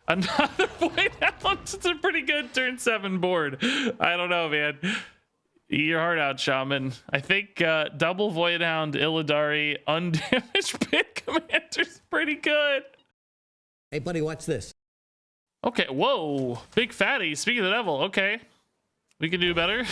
Another Void Hound. It's a pretty good turn 7 board. I don't know, man. Eat your heart out, Shaman. I think double Void Hound, Illidari, undamaged Pit Commander's pretty good. Hey, buddy, watch this. Okay, whoa. Big fatty. Speaking of the devil, okay. We can do better.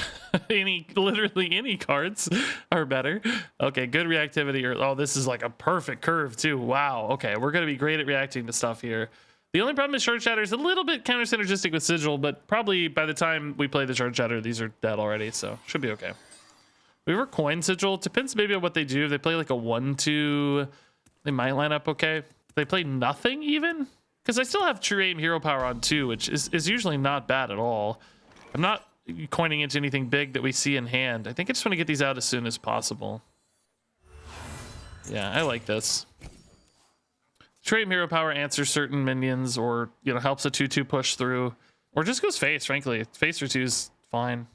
Literally any cards are better. Okay, good reactivity. Oh, this is like a perfect curve too. Wow. Okay, we're going to be great at reacting to stuff here. The only problem is Shard Shatter is a little bit counter synergistic with Sigil, but probably by the time we play the Shard Shatter, these are dead already, so should be okay. We ever coin Sigil? Depends maybe on what they do. If they play like a 1-2, they might line up okay. If they play nothing even? Because I still have True Aim Hero Power on 2, which is usually not bad at all. I'm not coining into anything big that we see in hand. I think I just want to get these out as soon as possible. Yeah, I like this. Trade Hero Power answers certain minions, or helps a 2/2 push through, or just goes face. Frankly, face or 2 is fine.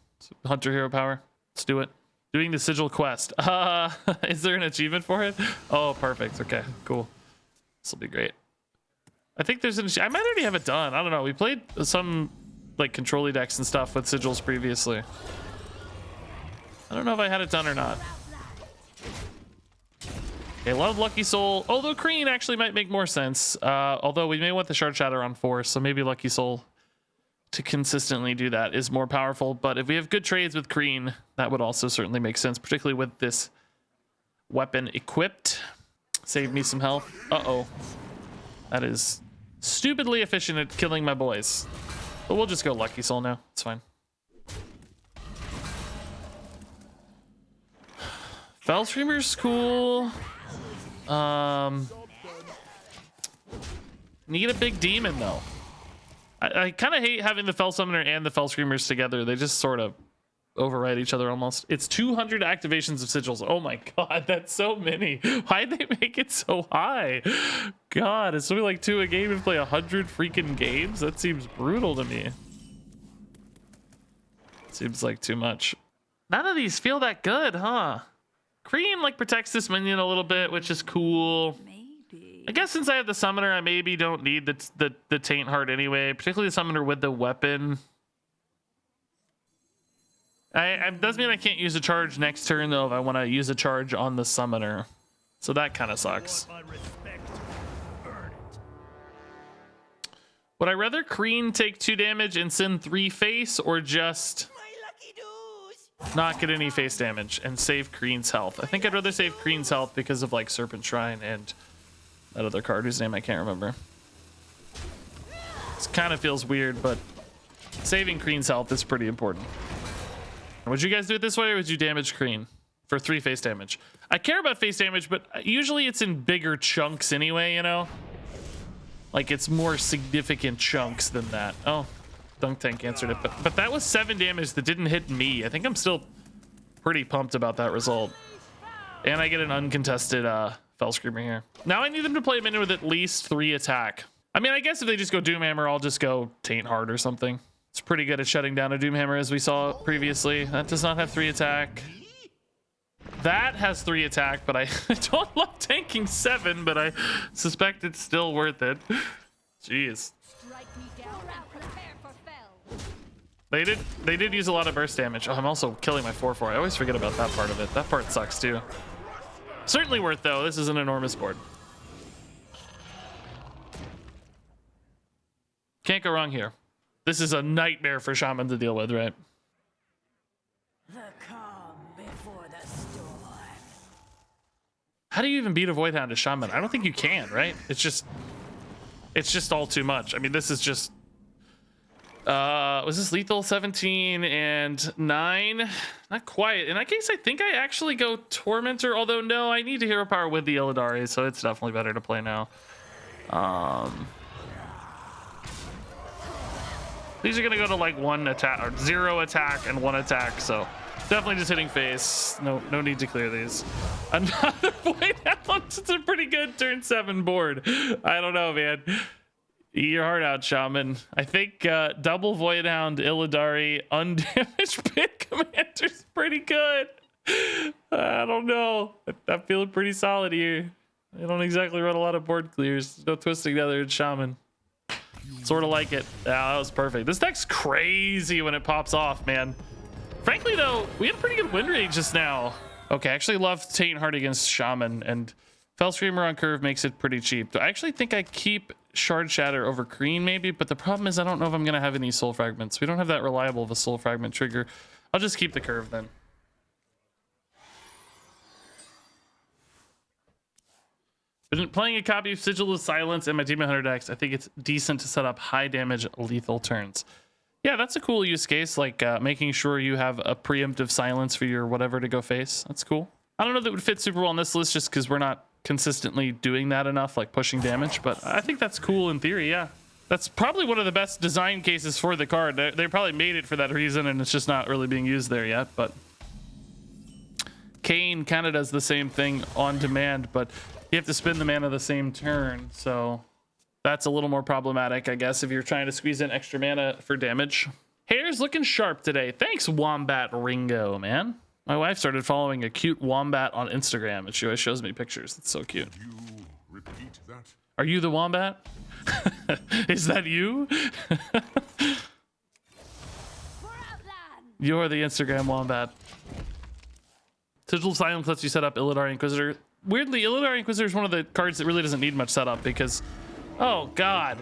Hunter Hero Power, let's do it. Doing the Sigil quest. Is there an achievement for it? Oh, perfect. Okay, cool. This will be great. I think there's I might already have it done. I don't know. We played some like control-y decks and stuff with sigils previously. I don't know if I had it done or not. Okay, love Lucky Soul. Although Kreen actually might make more sense. Although we may want the Shard Shatter on 4, so maybe Lucky Soul to consistently do that is more powerful. But if we have good trades with Kreen, that would also certainly make sense, particularly with this weapon equipped. Save me some health. Uh-oh. That is stupidly efficient at killing my boys. But we'll just go Lucky Soul now. It's fine. Fell Screamer's cool. Need a big demon though. I kind of hate having the Fell Summoner and the Fell Screamers together. They just sort of override each other almost. It's 200 activations of sigils. Oh my god, that's so many. Why'd they make it so high? God, it's only like 2 a game and play 100 freaking games? That seems brutal to me. Seems like too much. None of these feel that good, huh? Kreen like protects this minion a little bit, which is cool. Maybe. I guess since I have the summoner, I maybe don't need the Taintheart anyway, particularly the summoner with the weapon. Does mean I can't use a charge next turn though if I want to use a charge on the summoner. So that kind of sucks. Would I rather Kreen take 2 damage and send 3 face, or just not get any face damage and save Kreen's health? I think I'd rather save Kreen's health because of like Serpent Shrine and that other card whose name I can't remember. This kind of feels weird, but saving Kreen's health is pretty important. Would you guys do it this way, or would you damage Kreen for 3 face damage? I care about face damage, but usually it's in bigger chunks anyway, you know? Like it's more significant chunks than that. Oh, Dunk Tank answered it, but that was 7 damage that didn't hit me. I think I'm still pretty pumped about that result. And I get an uncontested Fell Screamer here. Now I need them to play a minion with at least 3 attack. I mean, I guess if they just go Doomhammer, I'll just go Taintheart or something. It's pretty good at shutting down a Doomhammer, as we saw previously. That does not have 3 attack. That has 3 attack, but I don't love tanking 7, but I suspect it's still worth it. Jeez. They did use a lot of burst damage. Oh, I'm also killing my 4/4. I always forget about that part of it. That part sucks too. Certainly worth though. This is an enormous board. Can't go wrong here. This is a nightmare for Shaman to deal with, right? The calm before the storm. How do you even beat a Void Hound to Shaman? I don't think you can, right? It's just all too much. I mean, this is just was this lethal? 17 and 9? Not quite. In that case, I think I actually go Tormentor, although no, I need to hero power with the Illidari, so it's definitely better to play now. These are gonna go to like 1 attack or 0 attack and 1 attack, so definitely just hitting face. No need to clear these. Another Void Hound. It's a pretty good turn 7 board. I don't know, man. Eat your heart out, Shaman. I think double Void Hound, Illidari, undamaged Pit Commander's pretty good. I don't know. I'm feeling pretty solid here. I don't exactly run a lot of board clears. No twisting together in Shaman. Sort of like it. Yeah, that was perfect. This deck's crazy when it pops off, man. Frankly, though, we had a pretty good win rate just now. Okay, I actually love Taintheart against Shaman, and Fell Screamer on curve makes it pretty cheap. I actually think I keep Shard Shatter over Kreen, maybe, but the problem is I don't know if I'm going to have any Soul Fragments. We don't have that reliable of a Soul Fragment trigger. I'll just keep the curve then. Been playing a copy of Sigil of Silence in my Demon Hunter decks. I think it's decent to set up high damage lethal turns. Yeah, that's a cool use case, like making sure you have a preemptive silence for your whatever to go face. That's cool. I don't know that it would fit super well on this list just because we're not consistently doing that enough, like pushing damage, but I think that's cool in theory, yeah. That's probably one of the best design cases for the card. They probably made it for that reason, and it's just not really being used there yet, but Kane kind of does the same thing on demand, but you have to spend the mana the same turn, so that's a little more problematic, I guess, if you're trying to squeeze in extra mana for damage. Hair's looking sharp today. Thanks, Wombat Ringo, man. My wife started following a cute wombat on Instagram, and she always shows me pictures. It's so cute. You repeat that? Are you the wombat? Is that you? You're the Instagram wombat. Sigil Silence lets you set up Illidari Inquisitor. Weirdly, Illidari Inquisitor is one of the cards that really doesn't need much setup because, oh god,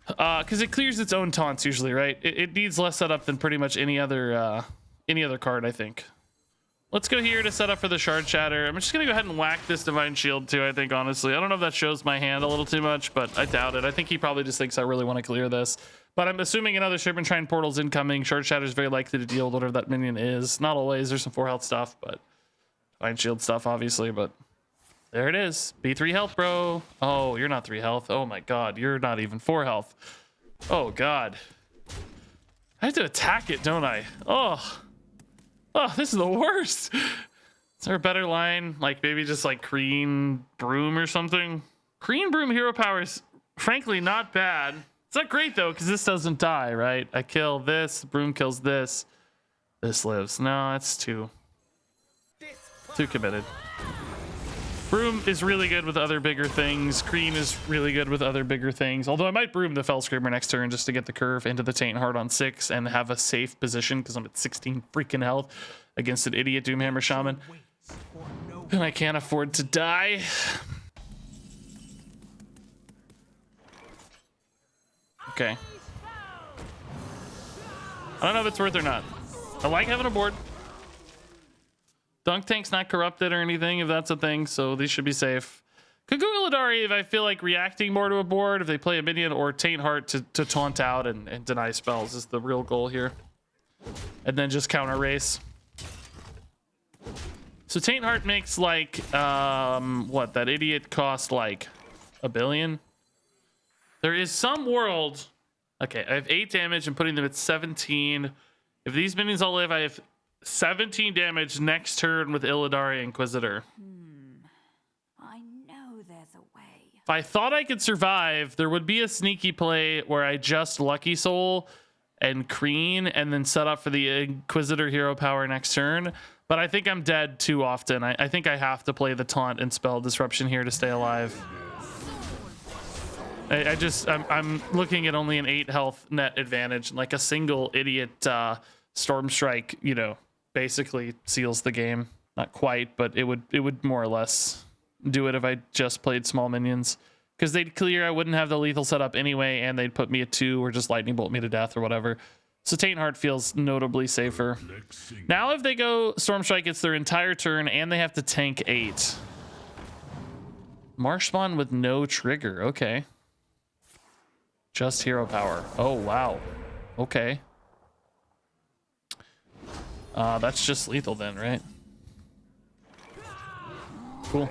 because it clears its own taunts usually, right? It needs less setup than pretty much any other card, I think. Let's go here to set up for the Shard Shatter. I'm just gonna go ahead and whack this Divine Shield too, I think, honestly. I don't know if that shows my hand a little too much, but I doubt it. I think he probably just thinks I really want to clear this. But I'm assuming another Serpentine Portal's incoming. Shard Shatter is very likely to deal with whatever that minion is. Not always. There's some 4 health stuff, but Divine Shield stuff, obviously, but there it is. Be 3 health, bro. Oh, you're not 3 health. Oh my god, you're not even 4 health. Oh god. I have to attack it, don't I? Oh, this is the worst. Is there a better line? Like maybe just like Kreen Broom or something? Kreen Broom hero power is frankly not bad. It's not great though, because this doesn't die, right? I kill this, Broom kills this. This lives. No, that's too committed. Broom is really good with other bigger things. Kreen is really good with other bigger things. Although I might Broom the Fell Screamer next turn just to get the curve into the Taintheart on 6 and have a safe position because I'm at 16 freaking health against an idiot Doomhammer Shaman. And I can't afford to die. Okay. I don't know if it's worth it or not. I like having a board. Dunk Tank's not corrupted or anything, if that's a thing, so these should be safe. Could go Illidari if I feel like reacting more to a board, if they play a minion, or Taintheart to taunt out and deny spells is the real goal here. And then just counter race. So Taintheart makes like, what, that idiot cost like $1 billion? There is some world... Okay, I have 8 damage and putting them at 17. If these minions all live, I have 17 damage next turn with Illidari Inquisitor. I know there's a way. If I thought I could survive, there would be a sneaky play where I just Lucky Soul and Kreen and then set up for the Inquisitor hero power next turn. But I think I'm dead too often. I think I have to play the taunt and spell disruption here to stay alive. I'm looking at only an 8 health net advantage, like a single idiot Storm Strike, you know, basically seals the game. Not quite, but it would more or less do it if I just played small minions, because they'd clear. I wouldn't have the lethal setup anyway, and they'd put me at 2 or just lightning bolt me to death or whatever. So Taintheart feels notably safer. Now if they go Storm Strike, it's their entire turn and they have to tank 8. Marshspawn with no trigger. Okay. Just hero power. Oh wow. Okay. That's just lethal then, right? Cool.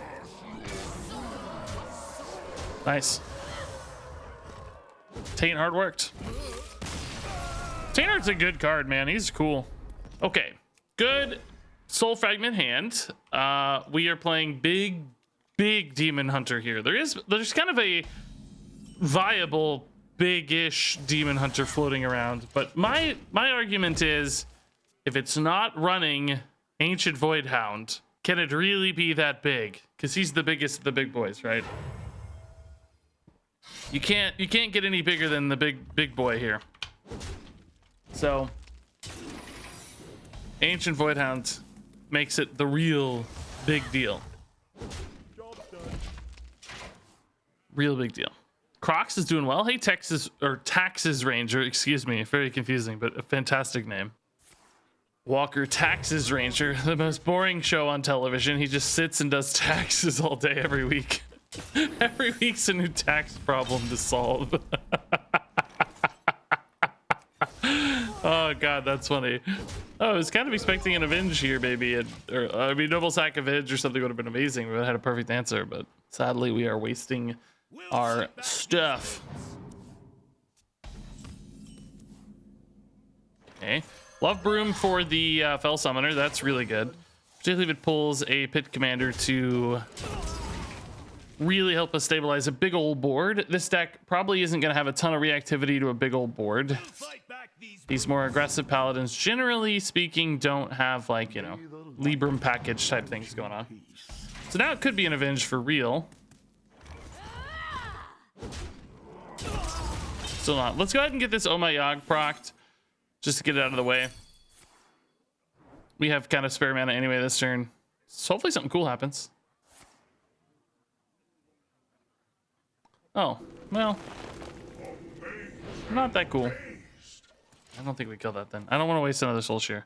Nice. Taintheart worked. Taintheart's a good card, man. He's cool. Okay. Good Soul Fragment hand. We are playing big Demon Hunter here. There's kind of a viable big-ish Demon Hunter floating around, but my argument is, if it's not running Ancient Void Hound, can it really be that big? Because he's the biggest of the big boys, right? You can't get any bigger than the big boy here. So Ancient Void Hound makes it the real big deal. Real big deal. Crocs is doing well. Hey, Taxes Ranger, excuse me, very confusing, but a fantastic name. Walker Taxes Ranger, the most boring show on television. He just sits and does taxes all day every week. Every week's a new tax problem to solve. Oh god, that's funny. Oh, I was kind of expecting an Avenge here, maybe. Noble Sack Avenge or something would have been amazing. We would have had a perfect answer, but sadly we are wasting our stuff. Okay. Love Broom for the Fell Summoner. That's really good. Particularly if it pulls a Pit Commander to really help us stabilize a big old board. This deck probably isn't going to have a ton of reactivity to a big old board. These more aggressive Paladins, generally speaking, don't have, like, you know, Libram package type things going on. So now it could be an Avenge for real. Still not. Let's go ahead and get this Oh My Yogg procced, just to get it out of the way. We have kind of spare mana anyway this turn. So hopefully something cool happens. Oh, well, not that cool. I don't think we kill that then. I don't want to waste another Soul Share.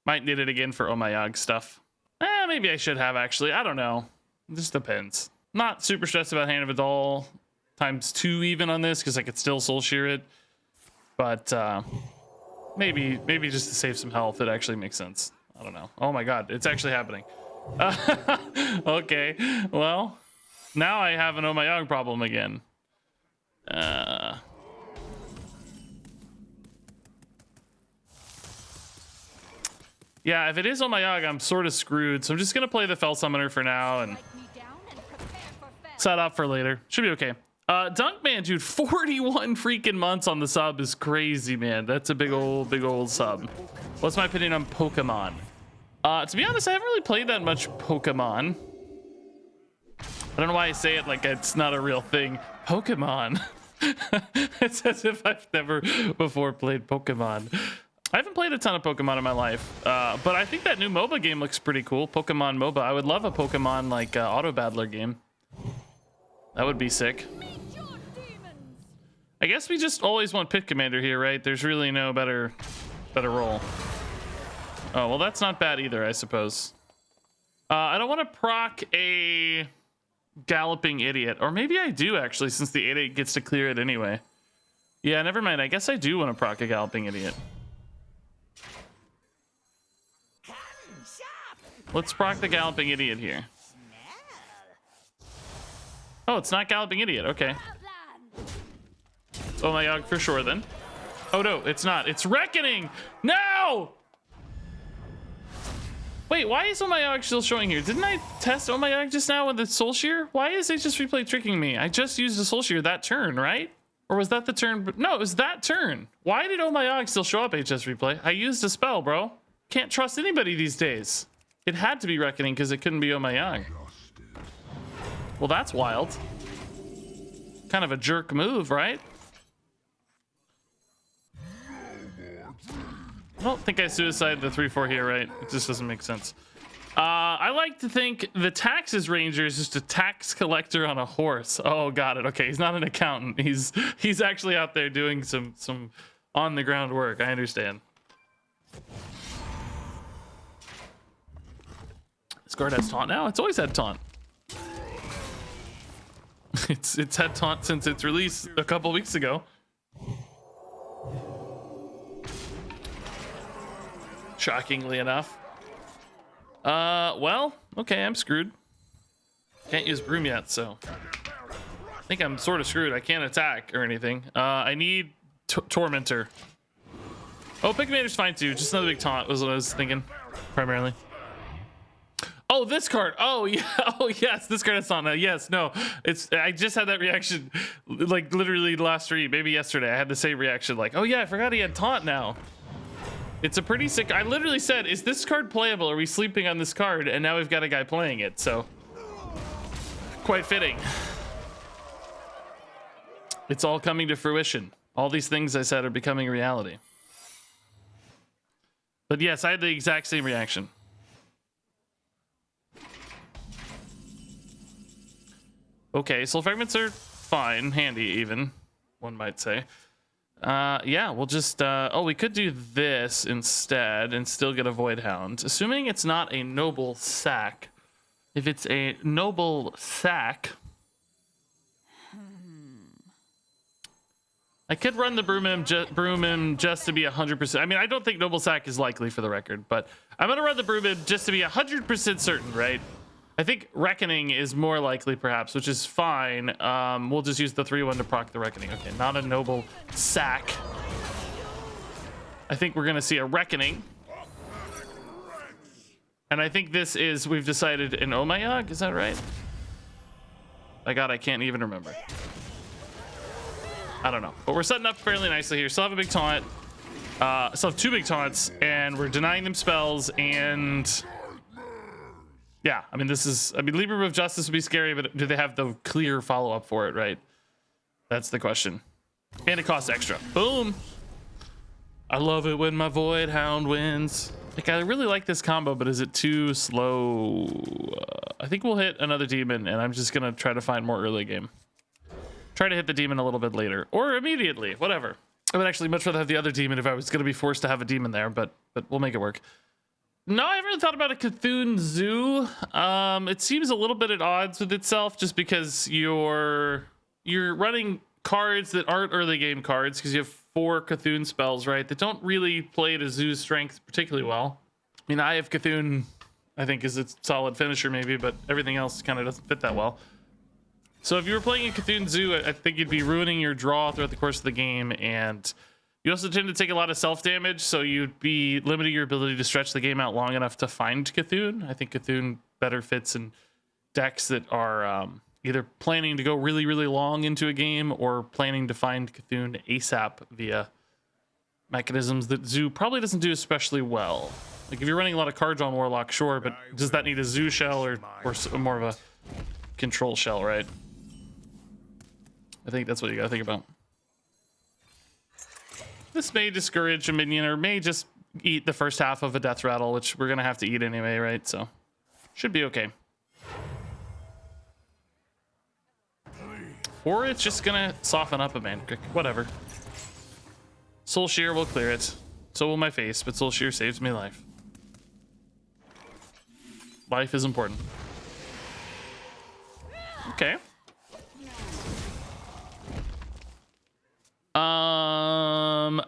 Might need it again for Oh My Yogg stuff. Maybe I should have, actually. I don't know. It just depends. Not super stressed about Hand of Adal ×2 even on this, because I could still Soul Share it. But maybe just to save some health, it actually makes sense. I don't know. Oh my god, it's actually happening. Okay, well, now I have an Oh My Yogg problem again. Yeah, if it is Oh My Yogg, I'm sort of screwed. So I'm just gonna play the Fell Summoner for now and set up for later. Should be okay. Dunkman, dude, 41 freaking months on the sub is crazy, man. That's a big old sub. What's my opinion on Pokemon? To be honest, I haven't really played that much Pokemon. I don't know why I say it like it's not a real thing. Pokemon. It's as if I've never before played Pokemon. I haven't played a ton of Pokemon in my life, but I think that new MOBA game looks pretty cool. Pokemon MOBA. I would love a Pokemon like auto battler game. That would be sick. I guess we just always want Pit Commander here, right? There's really no better role. Oh, well, that's not bad either, I suppose. I don't want to proc a Galloping Idiot. Or maybe I do, actually, since the 8/8 gets to clear it anyway. Yeah, never mind. I guess I do want to proc a Galloping Idiot. Let's proc the Galloping Idiot here. Oh, it's not Galloping Idiot. Okay. Oh my god, for sure then. Oh no, it's not. It's Reckoning! No! Wait, why is Oh My Yogg still showing here? Didn't I test Oh My Yogg just now with the Soul Shear? Why is it just replay tricking me? I just used the Soul Shear that turn, right? Or was that the turn? No, it was that turn. Why did Oh My Yogg still show up HS replay? I used a spell, bro. Can't trust anybody these days. It had to be Reckoning because it couldn't be Oh My Yogg. Well, that's wild. Kind of a jerk move, right? I don't think I suicided the 3/4 here, right? It just doesn't make sense. I like to think the Taxes Ranger is just a tax collector on a horse. Oh, got it. Okay, he's not an accountant. He's actually out there doing some on the ground work. I understand. This card has taunt now. It's always had taunt. It's had taunt since its release a couple weeks ago. Shockingly enough. Well, okay, I'm screwed. Can't use Broom yet, so I think I'm sort of screwed. I can't attack or anything. I need Tormentor. Oh, Pit Commander's fine too. Just another big taunt was what I was thinking, primarily. Oh, this card. Oh, yeah. Oh, yes. This card has taunt now. Yes. No. I just had that reaction, like literally last stream, maybe yesterday. I had the same reaction, like, oh yeah, I forgot he had taunt now. It's a pretty sick. I literally said, "Is this card playable? Are we sleeping on this card?" And now we've got a guy playing it. So, quite fitting. It's all coming to fruition. All these things I said are becoming reality. But yes, I had the exact same reaction. Okay, soul fragments are fine, handy even, one might say. Yeah, we'll just, oh, we could do this instead and still get a Void Hound. Assuming it's not a noble sack. If it's a noble sack, I could run the Broomim just to be 100%. I mean, I don't think noble sack is likely for the record, but I'm gonna run the Broomim just to be 100% certain, right? I think Reckoning is more likely, perhaps, which is fine. We'll just use the 3-1 to proc the Reckoning. Okay, not a noble sack. I think we're gonna see a Reckoning. And I think this is, we've decided, an Omayag, is that right? My God, I can't even remember. I don't know, but we're setting up fairly nicely here. Still have a big taunt. Still have 2 big taunts, and we're denying them spells, and yeah, I mean, this is, I mean, Libra of Justice would be scary, but do they have the clear follow-up for it, right? That's the question. And it costs extra. Boom. I love it when my Void Hound wins. Like, I really like this combo, but is it too slow? I think we'll hit another demon, and I'm just gonna try to find more early game. Try to hit the demon a little bit later, or immediately, whatever. I would actually much rather have the other demon if I was gonna be forced to have a demon there, but we'll make it work. No, I haven't really thought about a Cthulhu Zoo. It seems a little bit at odds with itself just because you're running cards that aren't early game cards because you have 4 Cthulhu spells, right? That don't really play to Zoo's strength particularly well. I mean, Eye of Cthulhu, I think, is a solid finisher maybe, but everything else kind of doesn't fit that well. So if you were playing a Cthulhu Zoo, I think you'd be ruining your draw throughout the course of the game, and you also tend to take a lot of self-damage, so you'd be limiting your ability to stretch the game out long enough to find Cthulhu. I think Cthulhu better fits in decks that are either planning to go really, really long into a game or planning to find Cthulhu ASAP via mechanisms that Zoo probably doesn't do especially well. Like if you're running a lot of cards on Warlock, sure, but does that need a Zoo shell or more of a control shell, right? I think that's what you gotta think about. This may discourage a minion or may just eat the first half of a death rattle, which we're gonna have to eat anyway, right? So should be okay. Or it's just gonna soften up a man. Whatever. Soul Shear will clear it. So will my face, but Soul Shear saves me life. Life is important. Okay.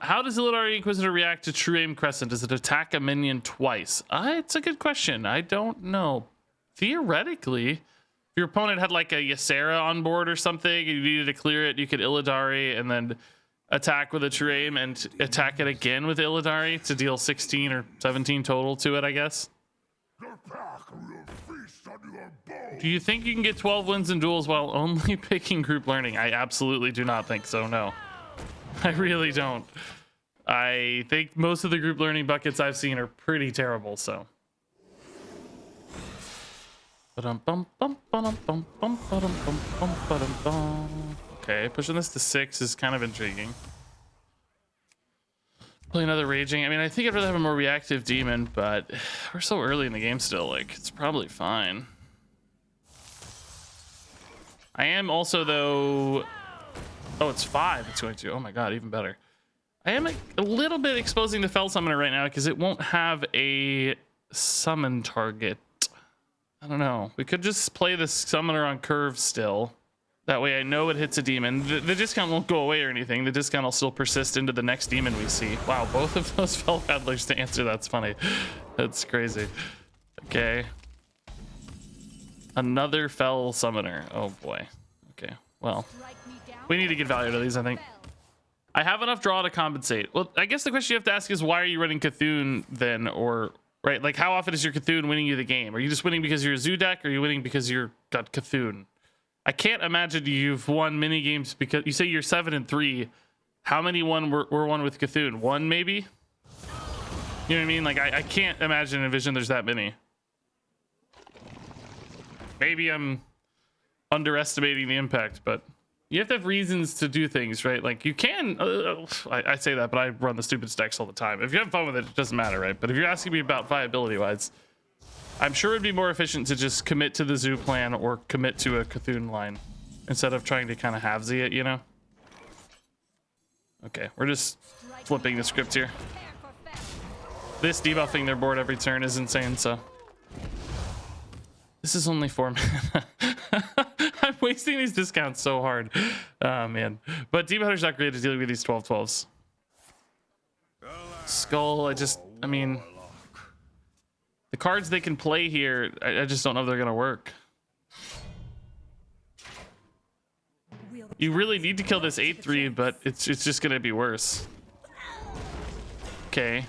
How does Illidari Inquisitor react to True Aim Crescent? Does it attack a minion twice? It's a good question. I don't know. Theoretically, if your opponent had like a Ysera on board or something, and you needed to clear it, you could Illidari and then attack with a True Aim and attack it again with Illidari to deal 16 or 17 total to it, I guess. Do you think you can get 12 wins in duels while only picking group learning? I absolutely do not think so, no. I really don't. I think most of the group learning buckets I've seen are pretty terrible, so. Okay, pushing this to 6 is kind of intriguing. Play another Raging. I mean, I think I'd rather have a more reactive demon, but we're so early in the game still, like, it's probably fine. I am also, though... Oh, it's 5 it's going to. Oh my God, even better. I am a little bit exposing the Fel Summoner right now because it won't have a summon target. I don't know. We could just play this Summoner on curve still. That way I know it hits a demon. The discount won't go away or anything. The discount will still persist into the next demon we see. Wow, both of those Fel Paddlers to answer. That's funny. That's crazy. Okay. Another Fel Summoner. Oh boy. Okay, well. We need to get value to these, I think. I have enough draw to compensate. Well, I guess the question you have to ask is why are you running Cthulhu then? Or, right, like how often is your Cthulhu winning you the game? Are you just winning because you're a Zoo deck, or are you winning because you're got Cthulhu? I can't imagine you've won many games because you say you're 7-3. How many were won with Cthulhu? 1 maybe? You know what I mean? Like I can't imagine and envision there's that many. Maybe I'm underestimating the impact, but You have to have reasons to do things, right? Like you can, I say that, but I run the stupid stacks all the time. If you have fun with it, it doesn't matter, right? But if you're asking me about viability wise, I'm sure it'd be more efficient to just commit to the zoo plan or commit to a Cthulhu line instead of trying to kind of halvesy it, you know? Okay, we're just flipping the script here. This debuffing their board every turn is insane, so. This is only 4 mana. I'm wasting these discounts so hard. Oh, man. But Demon Hunter's not great at dealing with these 12/12s. Skull, I mean, the cards they can play here, I just don't know if they're going to work. You really need to kill this 8/3, but it's just going to be worse. Okay.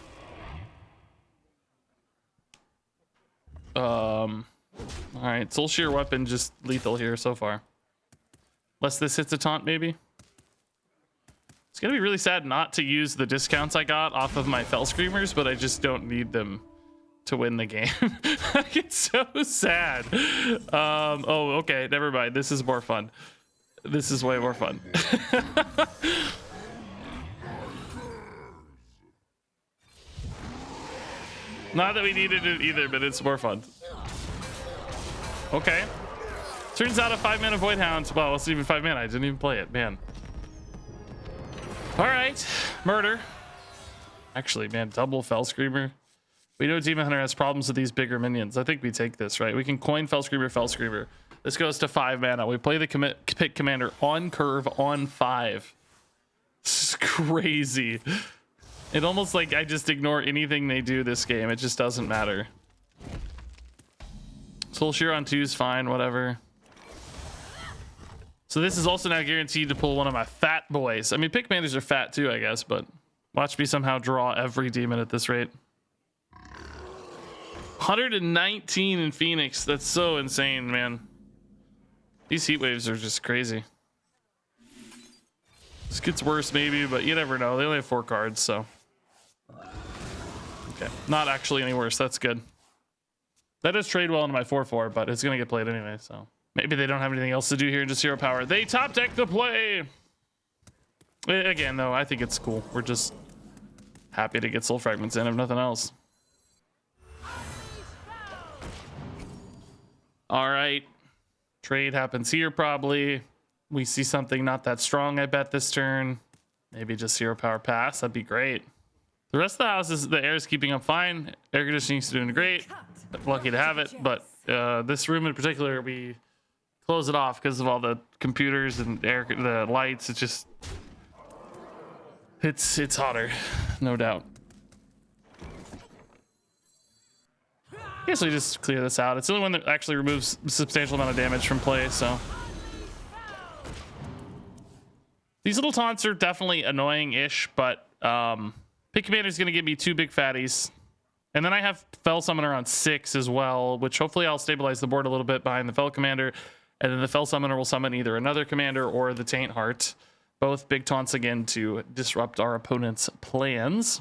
All right, Soul Shear Weapon just lethal here so far. Unless this hits a taunt, maybe. It's gonna be really sad not to use the discounts I got off of my Fell Screamers, but I just don't need them to win the game. It's so sad. Oh, okay, never mind. This is more fun. This is way more fun. Not that we needed it either, but it's more fun. Okay. Turns out a 5 mana Void Hound. Well, it's even 5 mana. I didn't even play it, man. All right, murder. Actually, man, double Fell Screamer. We know Demon Hunter has problems with these bigger minions. I think we take this, right? We can coin Fell Screamer, Fell Screamer. This goes to 5 mana. We play the pick commander on curve on 5. This is crazy. It almost like I just ignore anything they do this game. It just doesn't matter. Soul Shear on 2 is fine, whatever. So this is also now guaranteed to pull one of my fat boys. I mean, pick commanders are fat too, I guess, but watch me somehow draw every demon at this rate. 119 in Phoenix. That's so insane, man. These heat waves are just crazy. This gets worse maybe, but you never know. They only have 4 cards, so. Okay, not actually any worse. That's good. That does trade well into my 4/4, but it's gonna get played anyway, so. Maybe they don't have anything else to do here in just hero power. They top deck the play! Again, though, I think it's cool. We're just happy to get soul fragments in, if nothing else. All right. Trade happens here, probably. We see something not that strong, I bet, this turn. Maybe just hero power pass. That'd be great. The rest of the houses, the air is keeping up fine. Air conditioning's doing great. Lucky to have it, but this room in particular, we close it off because of all the computers and the lights. It's just, it's hotter, no doubt. I guess we just clear this out. It's the only one that actually removes a substantial amount of damage from play, so. These little taunts are definitely annoying-ish, but Pick Commander is going to give me 2 big fatties. And then I have Fell Summoner on 6 as well, which hopefully I'll stabilize the board a little bit behind the Fell Commander. And then the Fell Summoner will summon either another commander or the Taintheart. Both big taunts again to disrupt our opponent's plans.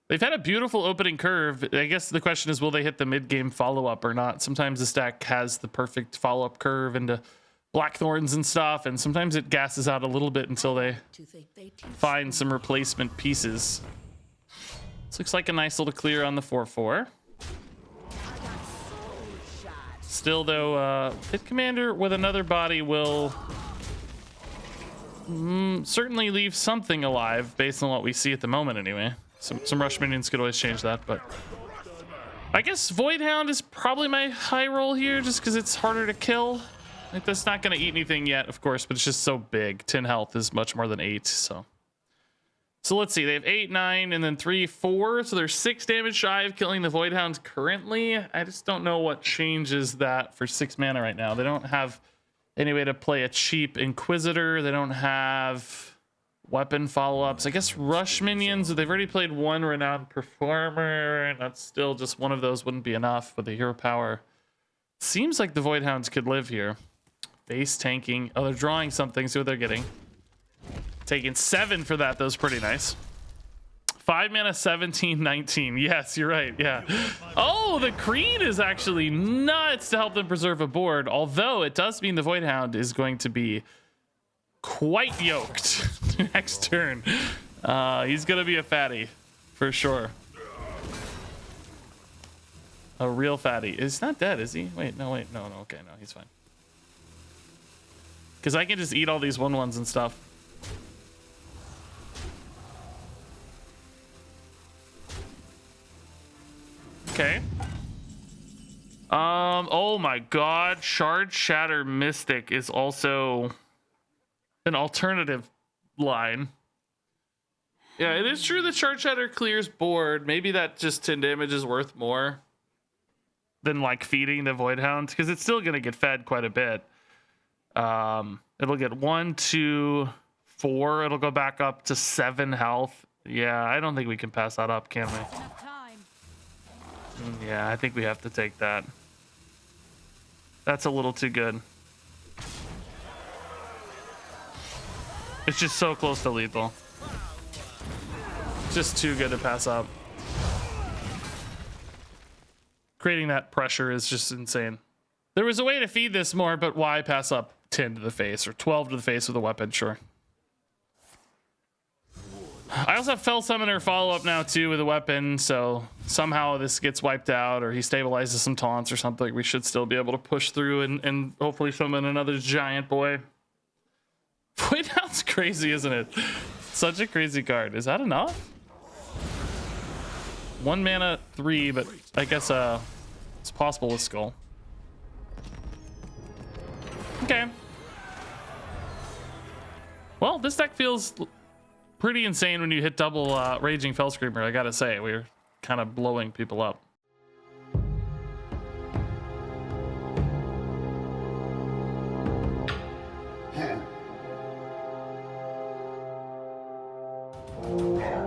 They've had a beautiful opening curve. I guess the question is, will they hit the mid-game follow-up or not? Sometimes the stack has the perfect follow-up curve into Blackthorns and stuff, and sometimes it gasses out a little bit until they find some replacement pieces. This looks like a nice little clear on the 4/4. Still, though, Pit Commander with another body will certainly leave something alive based on what we see at the moment, anyway. Some rush minions could always change that, but I guess Void Hound is probably my high roll here just because it's harder to kill. Like, that's not going to eat anything yet, of course, but it's just so big. 10 health is much more than 8, so. So let's see, they have 8, 9, and then 3, 4. So they're 6 damage shy of killing the Void Hound currently. I just don't know what changes that for 6 mana right now. They don't have any way to play a cheap Inquisitor. They don't have weapon follow-ups. I guess rush minions, they've already played 1 Renowned Performer, and that's still just one of those wouldn't be enough with the hero power. Seems like the Void Hounds could live here. Base tanking. Oh, they're drawing something. See what they're getting. Taking 7 for that. That was pretty nice. 5 mana, 17, 19. Yes, you're right. Yeah. Oh, the Creed is actually nuts to help them preserve a board. Although it does mean the Void Hound is going to be quite yoked next turn. He's gonna be a fatty for sure. A real fatty. He's not dead, is he? Wait, no, okay, no, he's fine. Because I can just eat all these 1/1s and stuff. Okay. Oh my god, Shard Shatter Mystic is also an alternative line. Yeah, it is true that Shard Shatter clears board. Maybe that just 10 damage is worth more than like feeding the Void Hound, because it's still gonna get fed quite a bit. It'll get 1, 2, 4. It'll go back up to 7 health. Yeah, I don't think we can pass that up, can we? Yeah, I think we have to take that. That's a little too good. It's just so close to lethal. Just too good to pass up. Creating that pressure is just insane. There was a way to feed this more, but why pass up 10 to the face or 12 to the face with a weapon? Sure. I also have Fell Summoner follow-up now too with a weapon, so somehow this gets wiped out or he stabilizes some taunts or something. We should still be able to push through and hopefully summon another giant boy. Void Hound's crazy, isn't it? Such a crazy card. Is that enough? 1 mana, 3, but I guess it's possible with Skull. Okay. Well, this deck feels pretty insane when you hit double Raging Fell Screamer, I gotta say. We're kind of blowing people up. Yeah.